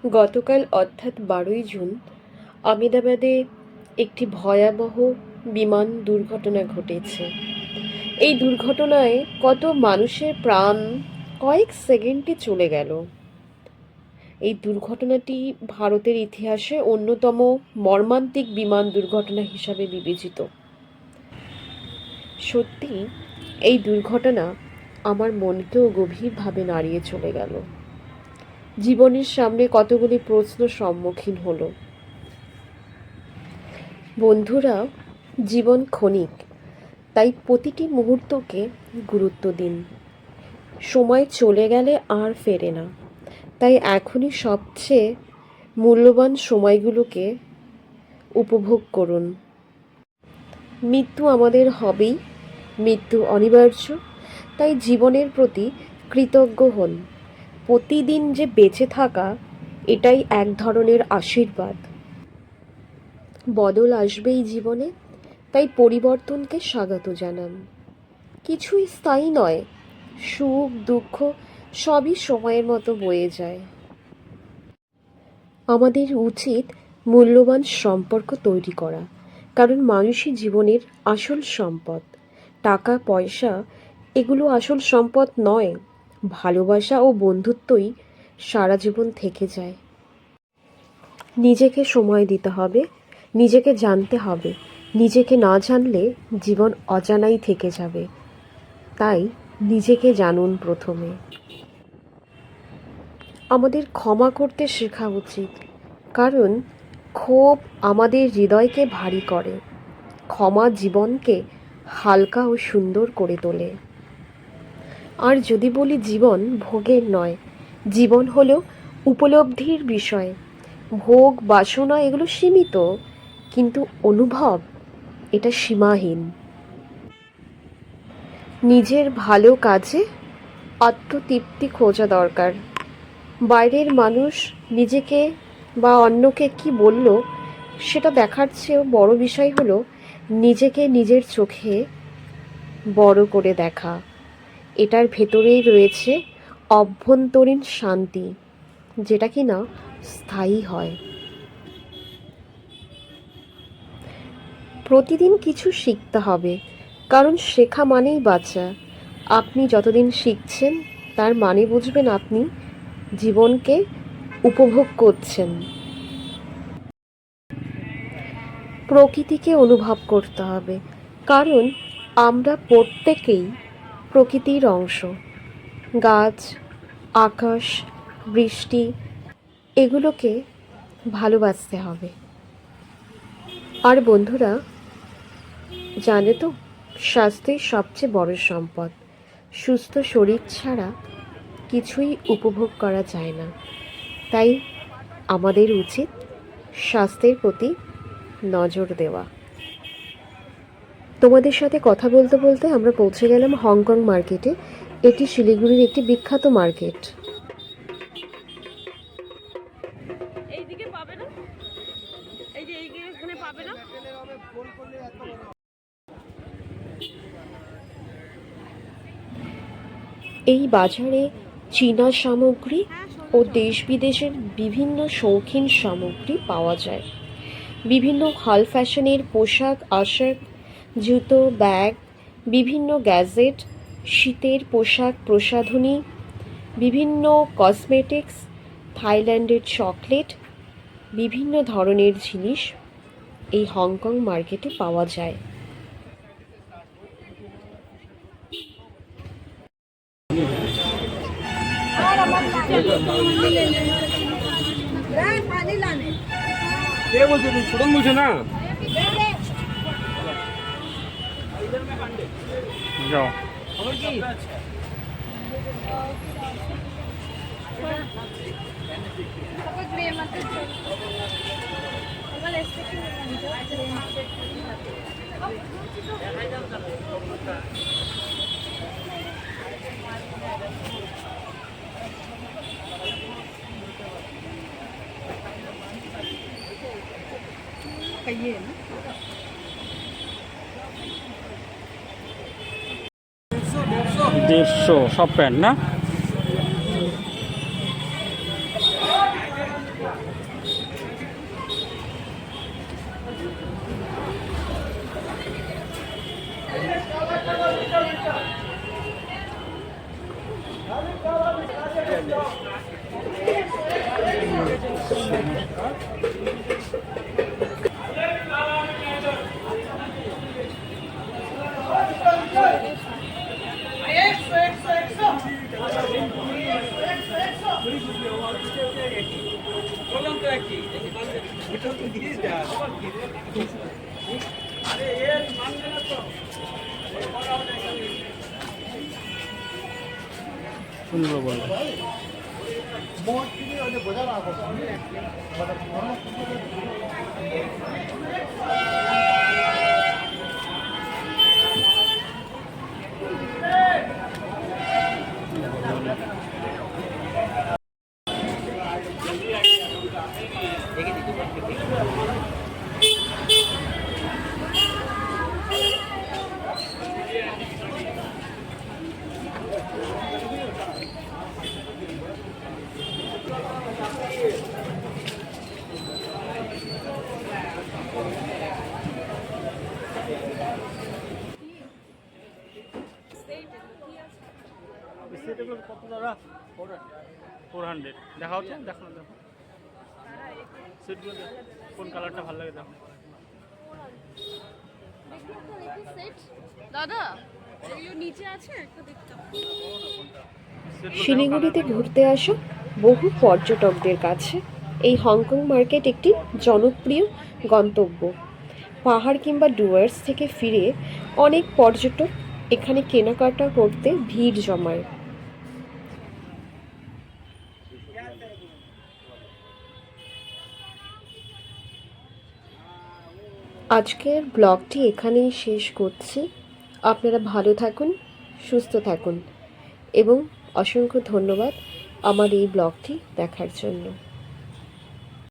গতকাল অর্থাৎ 12ই জুন আহমেদাবাদে একটি ভয়াবহ বিমান দুর্ঘটনা ঘটেছে। এই দুর্ঘটনায় কত মানুষের প্রাণ কয়েক সেকেন্ডে চলে গেল। এই দুর্ঘটনাটি ভারতের ইতিহাসে অন্যতম মর্মান্তিক বিমান দুর্ঘটনা হিসাবে বিবেচিত। সত্যি এই দুর্ঘটনা আমার মনকেও গভীরভাবে নাড়িয়ে চলে গেল। জীবনের সামনে কতগুলি প্রশ্ন সম্মুখীন হলো। বন্ধুরা, জীবন ক্ষণিক, তাই প্রতিটি মুহূর্তকে গুরুত্ব দিন। সময় চলে গেলে আর ফেরে না, তাই এখনই সবচেয়ে মূল্যবান সময়গুলোকে উপভোগ করুন। মৃত্যু আমাদের হবেই, মৃত্যু অনিবার্য, তাই জীবনের প্রতি কৃতজ্ঞ হন। প্রতিদিন যে বেঁচে থাকা, এটাই এক ধরনের আশীর্বাদ। বদল আসবেই জীবনে, তাই পরিবর্তনকে স্বাগত জানান। কিছুই স্থায়ী নয়, সুখ দুঃখ সবই সময়ের মতো বয়ে যায়। আমাদের উচিত মূল্যবান সম্পর্ক তৈরি করা, কারণ মানুষই জীবনের আসল সম্পদ। টাকা পয়সা এগুলো আসল সম্পদ নয়, ভালোবাসা ও বন্ধুত্বই সারা জীবন থেকে যায়। নিজেকে সময় দিতে হবে, নিজেকে জানতে হবে। নিজেকে না জানলে জীবন অজানাই থেকে যাবে। তাই নিজেকে জানুন প্রথমে। আমাদের ক্ষমা করতে শেখা উচিত, কারণ ক্ষোভ আমাদের হৃদয়কে ভারী করে। ক্ষমা জীবনকে হালকা ও সুন্দর করে তোলে। আর যদি বলি জীবন ভোগের নয়, জীবন হলো উপলব্ধির বিষয়। ভোগ বাসনা এগুলো সীমিত, কিন্তু অনুভব এটা সীমাহীন। নিজের ভালো কাজে আত্মতৃপ্তি খোঁজা দরকার। বাইরের মানুষ নিজেকে বা অন্যকে কি বলল সেটা দেখার চেয়েও বড় বিষয় হলো নিজেকে নিজের চোখে বড় করে দেখা। এটার ভেতরেই রয়েছে অভ্যন্তরীণ শান্তি, যেটা কি না স্থায়ী হয়। প্রতিদিন কিছু শিখতে হবে, কারণ শেখা মানেই বাঁচা। আপনি যতদিন শিখছেন তার মানে বুঝবেন আপনি জীবনকে উপভোগ করছেন। প্রকৃতিকে অনুভব করতে হবে, কারণ আমরা প্রত্যেকেই প্রকৃতির অংশ। গাছ, আকাশ, বৃষ্টি এগুলোকে ভালোবাসতে হবে। আর বন্ধুরা, জানে তো, স্বাস্থ্যই সবচেয়ে বড় সম্পদ। সুস্থ শরীর ছাড়া কিছুই উপভোগ করা যায় না। তাই আমাদের উচিত স্বাস্থ্যের প্রতি নজর দেওয়া। তোমাদের সাথে কথা বলতে বলতে আমরা পৌঁছে গেলাম হংকং মার্কেটে। এটি শিলিগুড়ির একটি বিখ্যাত মার্কেট। এই বাজারে চীনা সামগ্রী ও দেশ বিদেশের বিভিন্ন শৌখিন সামগ্রী পাওয়া যায়। বিভিন্ন হাল ফ্যাশনের পোশাক আশাক, জুতো, ব্যাগ, বিভিন্ন গ্যাজেট, শীতের পোশাক প্রসাধনী, বিভিন্ন কসমেটিক্স, থাইল্যান্ডের চকলেট, বিভিন্ন ধরনের জিনিস এই হংকং মার্কেটে পাওয়া যায়। কে বলছে? তুই ছোটন বলছে না? যাও। দেড়শো সব প্যান্ট না? শুনলো বলো সেটগুলো কত দাদা 400 দেখাও তো দেখো না দেখো সেটগুলো কোন কালারটা ভালো লাগে দেখো দাদা এগুলো নিচে আছে একটা দেখতে শিলিগুড়িতে ঘুরতে আসা বহু পর্যটকদের কাছে এই হংকং মার্কেট একটি জনপ্রিয় গন্তব্য। পাহাড় কিংবা ডুয়ার্স থেকে ফিরে অনেক পর্যটক এখানে কেনাকাটা করতে ভিড় জমায়। আজকের ব্লগটি এখানেই শেষ করছি। আপনারা ভালো থাকুন, সুস্থ থাকুন এবং অসংখ্য ধন্যবাদ আমার এই ব্লগটি দেখার জন্য।